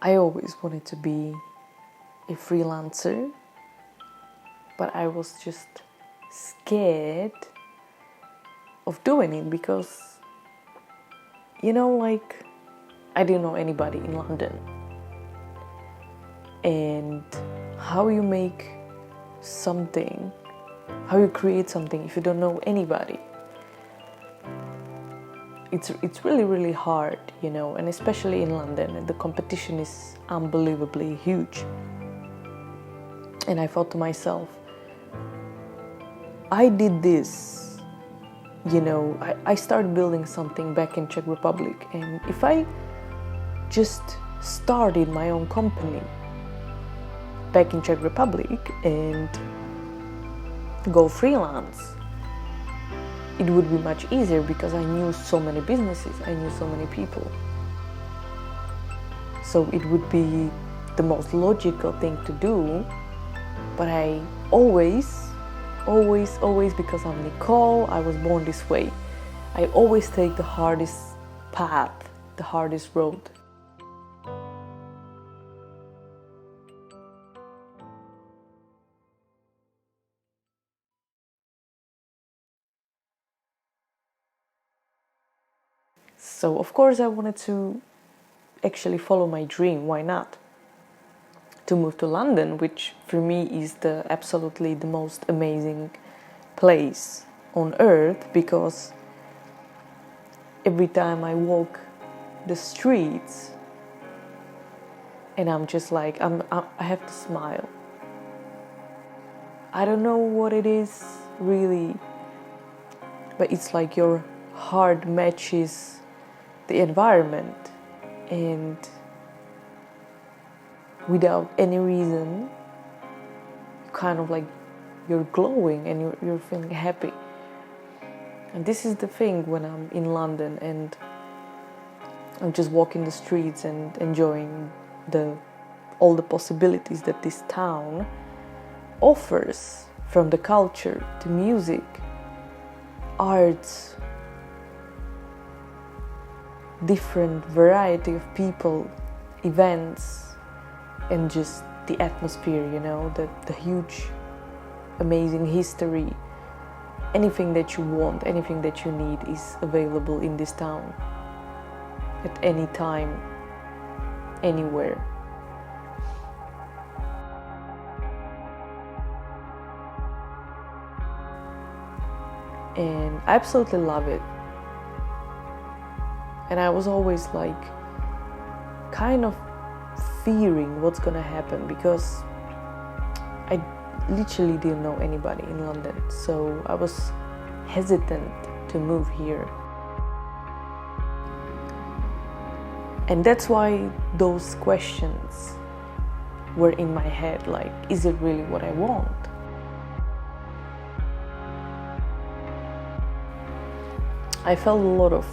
I always wanted to be a freelancer, but I was just scared of doing it because, like, I didn't know anybody in London. And how you make something, how you create something if you don't know anybody? It's really, really hard, and especially in London, the competition is unbelievably huge. And I thought to myself, I did this, I started building something back in Czech Republic, and if I just started my own company back in Czech Republic and go freelance, it would be much easier because I knew so many businesses, I knew so many people. So it would be the most logical thing to do, but I always, because I'm Nicole, I was born this way, I always take the hardest path, the hardest road. So of course I wanted to actually follow my dream, why not? To move to London, which for me is absolutely the most amazing place on earth, because every time I walk the streets and I'm just like, I have to smile. I don't know what it is really, but it's like your heart matches the environment, and without any reason, kind of like you're glowing and you're feeling happy. And this is the thing when I'm in London and I'm just walking the streets and enjoying all the possibilities that this town offers, from the culture to music, arts, different variety of people, events, and just the atmosphere, the huge, amazing history. Anything that you want, anything that you need is available in this town at any time, anywhere. And I absolutely love it. And I was always like kind of fearing what's gonna happen, because I literally didn't know anybody in London, so I was hesitant to move here. And that's why those questions were in my head, like, is it really what I want? I felt a lot of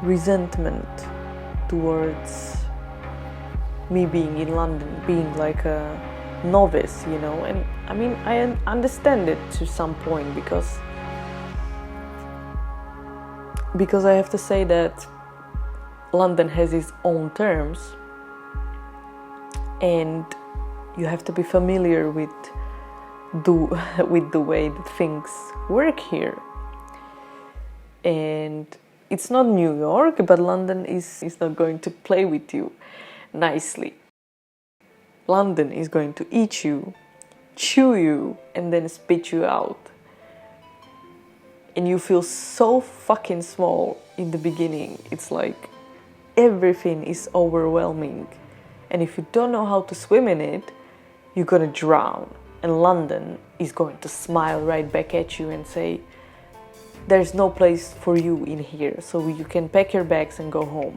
resentment towards me being in London, being like a novice, and I mean, I understand it to some point, because I have to say that London has its own terms, and you have to be familiar with the way that things work here. And it's not New York, but London is not going to play with you nicely. London is going to eat you, chew you, and then spit you out. And you feel so fucking small in the beginning. It's like everything is overwhelming. And if you don't know how to swim in it, you're gonna drown. And London is going to smile right back at you and say, there's no place for you in here, so you can pack your bags and go home.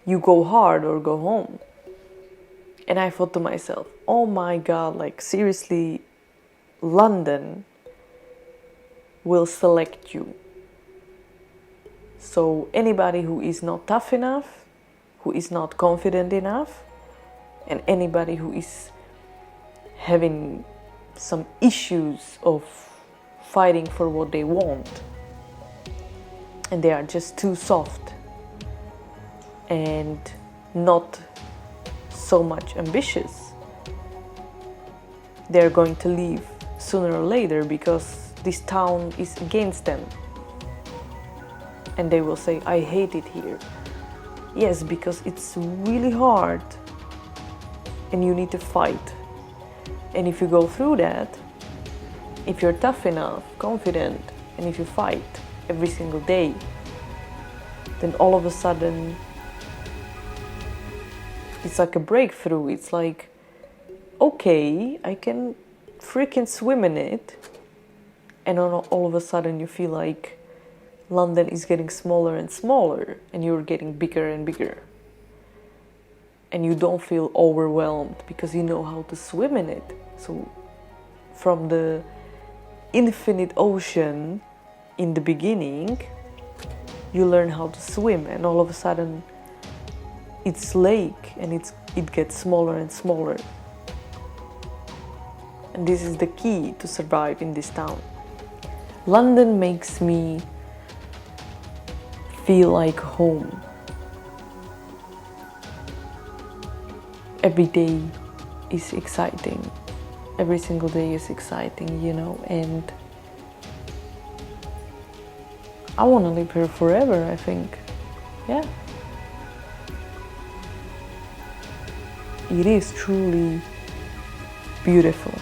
You go hard or go home. And I thought to myself, oh my God, like seriously, London will select you. So anybody who is not tough enough, who is not confident enough, and anybody who is having some issues of fighting for what they want, and they are just too soft and not so much ambitious, they're going to leave sooner or later because this town is against them. And they will say, I hate it here. Yes, because it's really hard and you need to fight. And if you go through that, if you're tough enough, confident, and if you fight every single day, then all of a sudden it's like a breakthrough. It's like, okay, I can freaking swim in it. And all of a sudden you feel like London is getting smaller and smaller and you're getting bigger and bigger. And you don't feel overwhelmed because you know how to swim in it. So from the infinite ocean in the beginning, you learn how to swim, and all of a sudden it's lake and it gets smaller and smaller. And this is the key to survive in this town. London makes me feel like home. Every day is exciting. Every single day is exciting, you know, and I want to live here forever, I think. Yeah. It is truly beautiful.